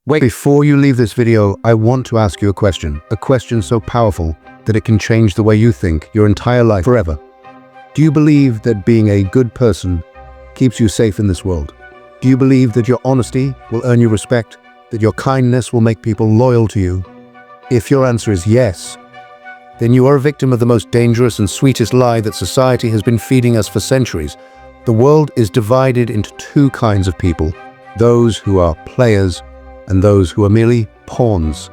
Wait, before you leave this video, I want to ask you a question so powerful that it can change the way you think your entire life forever. Do you believe that being a good person keeps you safe in this world? Do you believe that your honesty will earn you respect, that your kindness will make people loyal to you? If your answer is yes, then you are a victim of the most dangerous and sweetest lie that society has been feeding us for centuries. The world is divided into two kinds of people, those who are players and those who are merely pawns.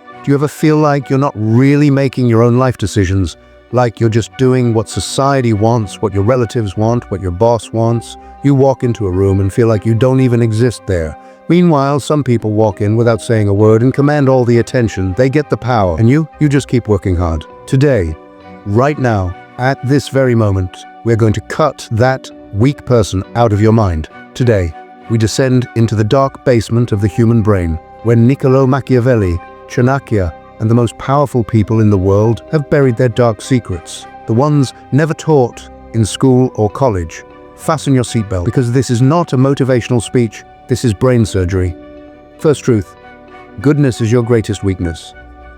Do you ever feel like you're not really making your own life decisions, like you're just doing what society wants, what your relatives want, what your boss wants? You walk into a room and feel like you don't even exist there. Meanwhile, some people walk in without saying a word and command all the attention. They get the power, and you just keep working hard. Today, right now, at this very moment, we're going to cut that weak person out of your mind. Today, we descend into the dark basement of the human brain, where Machiavelli, Chanakya, and the most powerful people in the world have buried their dark secrets, the ones never taught in school or college. Fasten your seatbelt, because this is not a motivational speech, this is brain surgery. First truth: goodness is your greatest weakness.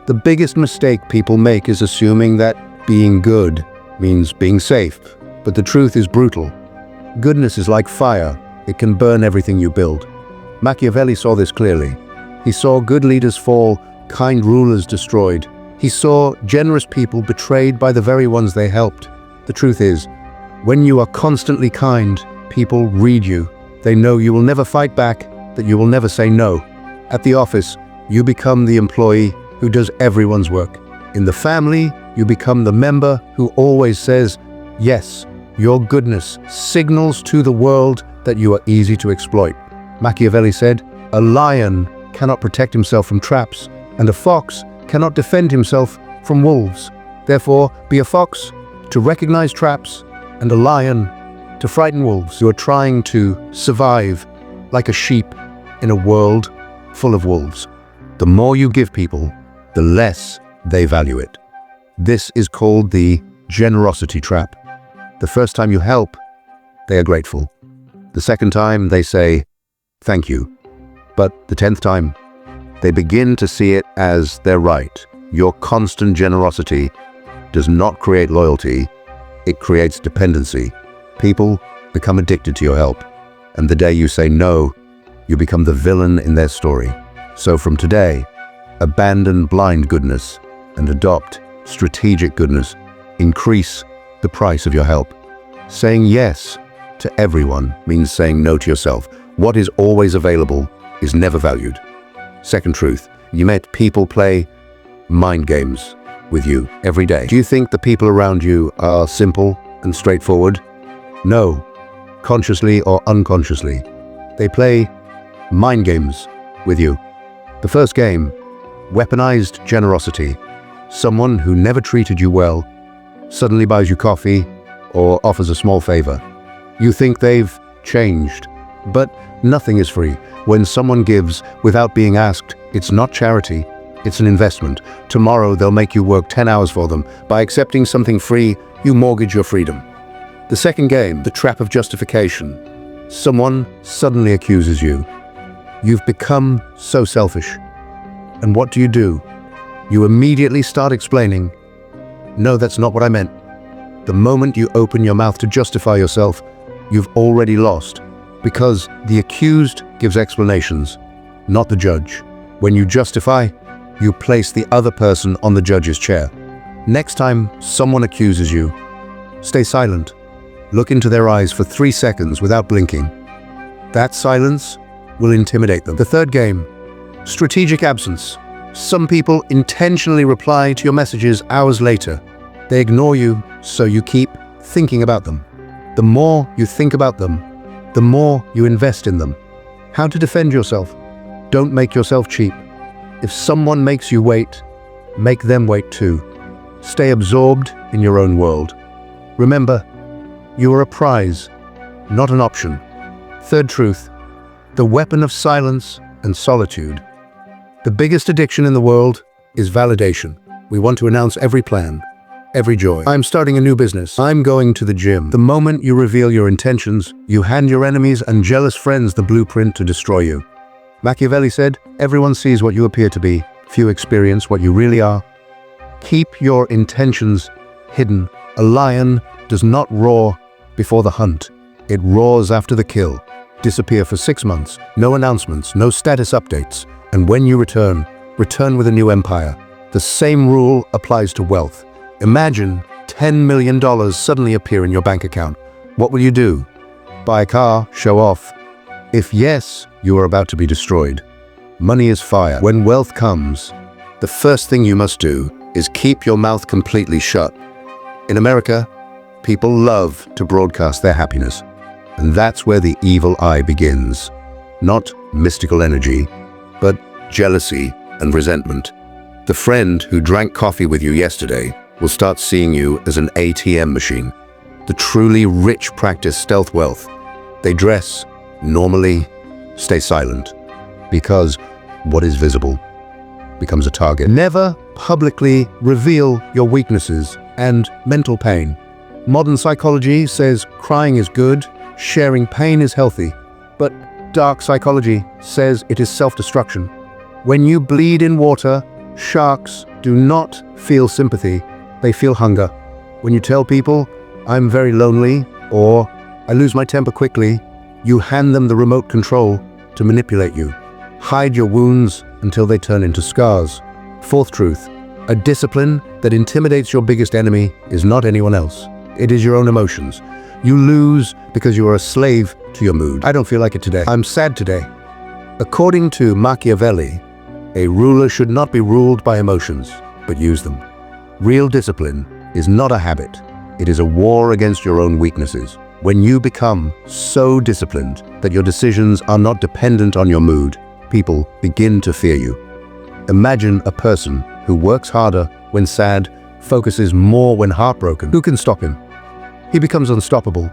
The biggest mistake people make is assuming that being good means being safe, but the truth is brutal. Goodness is like fire. It can burn everything you build. Machiavelli saw this clearly. He saw good leaders fall, kind rulers destroyed. He saw generous people betrayed by the very ones they helped. The truth is, when you are constantly kind, people read you. They know you will never fight back, that you will never say no. At the office, you become the employee who does everyone's work. In the family, you become the member who always says yes. Your goodness signals to the world that you are easy to exploit. Machiavelli said, "A lion cannot protect himself from traps, and a fox cannot defend himself from wolves. Therefore, be a fox to recognize traps, and a lion to frighten wolves." You are trying to survive like a sheep in a world full of wolves. The more you give people, the less they value it. This is called the generosity trap. The first time you help, they are grateful. The second time, they say, "Thank you." But the 10th time, they begin to see it as their right. Your constant generosity does not create loyalty, it creates dependency. People become addicted to your help, and the day you say no, you become the villain in their story. So from today, abandon blind goodness and adopt strategic goodness. Increase the price of your help. Saying yes to everyone means saying no to yourself. What is always available is never valued. Second truth: you met people play mind games with you every day. Do you think the people around you are simple and straightforward? No, consciously or unconsciously. They play mind games with you. The first game: weaponized generosity. Someone who never treated you well suddenly buys you coffee or offers a small favor. You think they've changed, but nothing is free. When someone gives without being asked, it's not charity, it's an investment. Tomorrow they'll make you work 10 hours for them. By accepting something free, you mortgage your freedom. The second game: the trap of justification. Someone suddenly accuses you. You've become so selfish. And what do? You immediately start explaining, "No, that's not what I meant." The moment you open your mouth to justify yourself, you've already lost, because the accused gives explanations, not the judge. When you justify, you place the other person on the judge's chair. Next time someone accuses you, stay silent. Look into their eyes for 3 seconds without blinking. That silence will intimidate them. The third game: strategic absence. Some people intentionally reply to your messages hours later. They ignore you, so you keep thinking about them. The more you think about them, the more you invest in them. How to defend yourself: don't make yourself cheap. If someone makes you wait, make them wait too. Stay absorbed in your own world. Remember, you are a prize, not an option. Third truth: the weapon of silence and solitude. The biggest addiction in the world is validation. We want to announce every plan, every joy. I'm starting a new business. I'm going to the gym. The moment you reveal your intentions, you hand your enemies and jealous friends the blueprint to destroy you. Machiavelli said, "Everyone sees what you appear to be, few experience what you really are." Keep your intentions hidden. A lion does not roar before the hunt. It roars after the kill. Disappear for 6 months, no announcements, no status updates, and when you return with a new empire. The same rule applies to wealth. Imagine $10 million suddenly appear in your bank account. What will you do? Buy a car, show off? If yes, you are about to be destroyed. Money is fire. When wealth comes, the first thing you must do is keep your mouth completely shut. In America, people love to broadcast their happiness. And that's where the evil eye begins. Not mystical energy, but jealousy and resentment. The friend who drank coffee with you yesterday will start seeing you as an ATM machine. The truly rich practice stealth wealth. They dress normally, stay silent, because what is visible becomes a target. Never publicly reveal your weaknesses and mental pain. Modern psychology says crying is good, sharing pain is healthy, but dark psychology says it is self-destruction. When you bleed in water, sharks do not feel sympathy, they feel hunger. When you tell people, "I'm very lonely," or "I lose my temper quickly," you hand them the remote control to manipulate you. Hide your wounds until they turn into scars. Fourth truth, a discipline that intimidates your biggest enemy is not anyone else. It is your own emotions. You lose because you are a slave to your mood. "I don't feel like it today. I'm sad today." According to Machiavelli, a ruler should not be ruled by emotions, but use them. Real discipline is not a habit. It is a war against your own weaknesses. When you become so disciplined that your decisions are not dependent on your mood, people begin to fear you. Imagine a person who works harder when sad, focuses more when heartbroken. Who can stop him? He becomes unstoppable.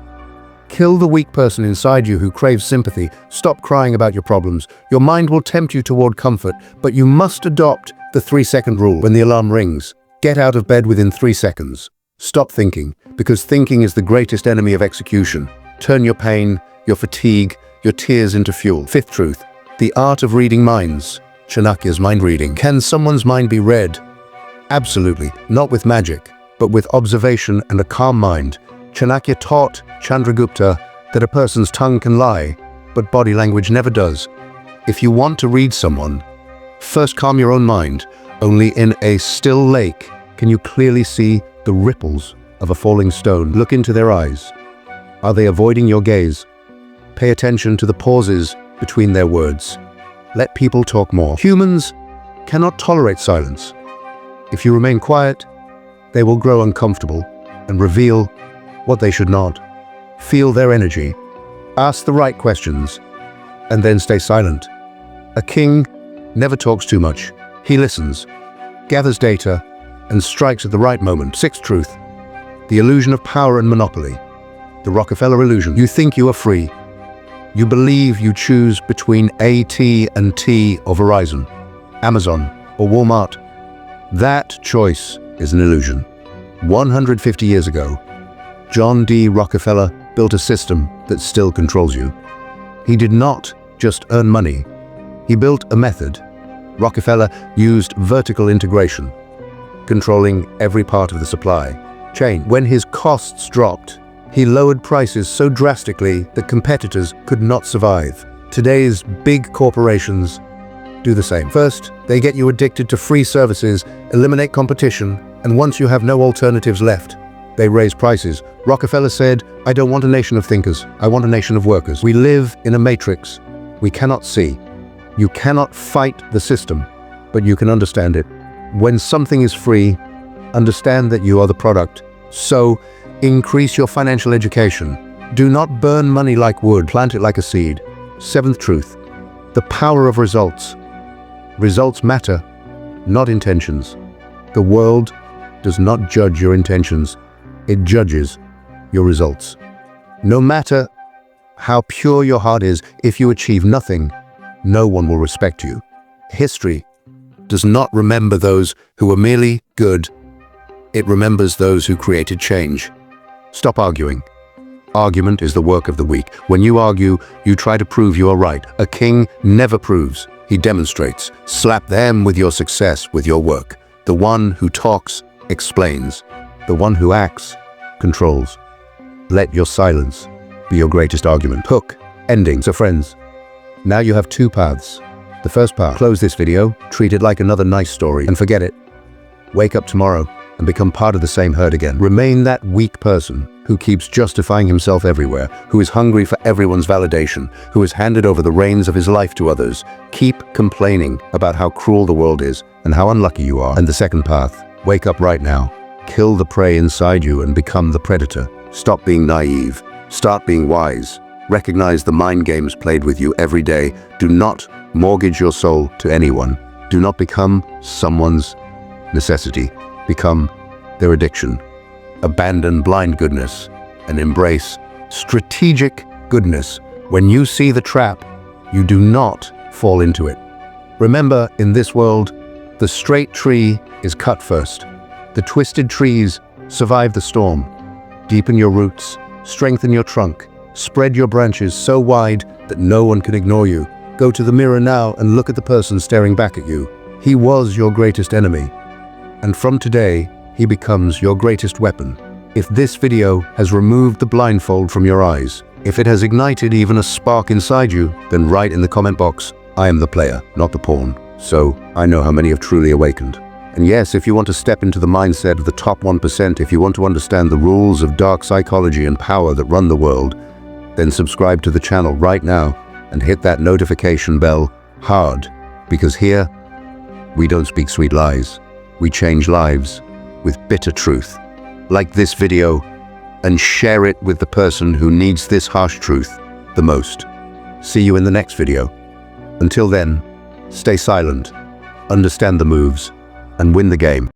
Kill the weak person inside you who craves sympathy. Stop crying about your problems. Your mind will tempt you toward comfort, but you must adopt the 3-second rule. When the alarm rings, get out of bed within 3 seconds. Stop thinking, because thinking is the greatest enemy of execution. Turn your pain, your fatigue, your tears into fuel. Fifth truth, the art of reading minds. Chanakya's mind reading. Can someone's mind be read? Absolutely, not with magic, but with observation and a calm mind. Chanakya taught Chandragupta that a person's tongue can lie, but body language never does. If you want to read someone, first calm your own mind. Only in a still lake can you clearly see the ripples of a falling stone. Look into their eyes. Are they avoiding your gaze? Pay attention to the pauses between their words. Let people talk more. Humans cannot tolerate silence. If you remain quiet, they will grow uncomfortable and reveal what they should not. Feel their energy. Ask the right questions, and then stay silent. A king never talks too much. He listens, gathers data, and strikes at the right moment. Sixth truth, the illusion of power and monopoly. The Rockefeller illusion. You think you are free. You believe you choose between AT&T or Verizon, Amazon or Walmart. That choice is an illusion. 150 years ago, John D. Rockefeller built a system that still controls you. He did not just earn money. He built a method. Rockefeller used vertical integration, controlling every part of the supply chain. When his costs dropped, he lowered prices so drastically that competitors could not survive. Today's big corporations do the same. First, they get you addicted to free services, eliminate competition, and once you have no alternatives left, they raise prices. Rockefeller said, "I don't want a nation of thinkers, I want a nation of workers." We live in a matrix we cannot see. You cannot fight the system, but you can understand it. When something is free, understand that you are the product. So, increase your financial education. Do not burn money like wood, plant it like a seed. Seventh truth, the power of results. Results matter, not intentions. The world does not judge your intentions, it judges your results. No matter how pure your heart is, if you achieve nothing, no one will respect you. History does not remember those who were merely good. It remembers those who created change. Stop arguing. Argument is the work of the weak. When you argue, you try to prove you are right. A king never proves, he demonstrates. Slap them with your success, with your work. The one who talks explains. The one who acts controls. Let your silence be your greatest argument. Hook, ending. So friends, now you have two paths. The first path, close this video, treat it like another nice story, and forget it. Wake up tomorrow and become part of the same herd again. Remain that weak person who keeps justifying himself everywhere, who is hungry for everyone's validation, who has handed over the reins of his life to others. Keep complaining about how cruel the world is and how unlucky you are. And the second path, wake up right now. Kill the prey inside you and become the predator. Stop being naive. Start being wise. Recognize the mind games played with you every day. Do not mortgage your soul to anyone. Do not become someone's necessity. Become their addiction. Abandon blind goodness and embrace strategic goodness. When you see the trap, you do not fall into it. Remember, in this world, the straight tree is cut first. The twisted trees survive the storm. Deepen your roots, strengthen your trunk, spread your branches so wide that no one can ignore you. Go to the mirror now and look at the person staring back at you. He was your greatest enemy. And from today, he becomes your greatest weapon. If this video has removed the blindfold from your eyes, if it has ignited even a spark inside you, then write in the comment box, I am the player, not the pawn. So I know how many have truly awakened. And yes, if you want to step into the mindset of the top 1%, if you want to understand the rules of dark psychology and power that run the world, then subscribe to the channel right now and hit that notification bell hard, because here, we don't speak sweet lies. We change lives with bitter truth. Like this video and share it with the person who needs this harsh truth the most. See you in the next video. Until then, stay silent, understand the moves, and win the game.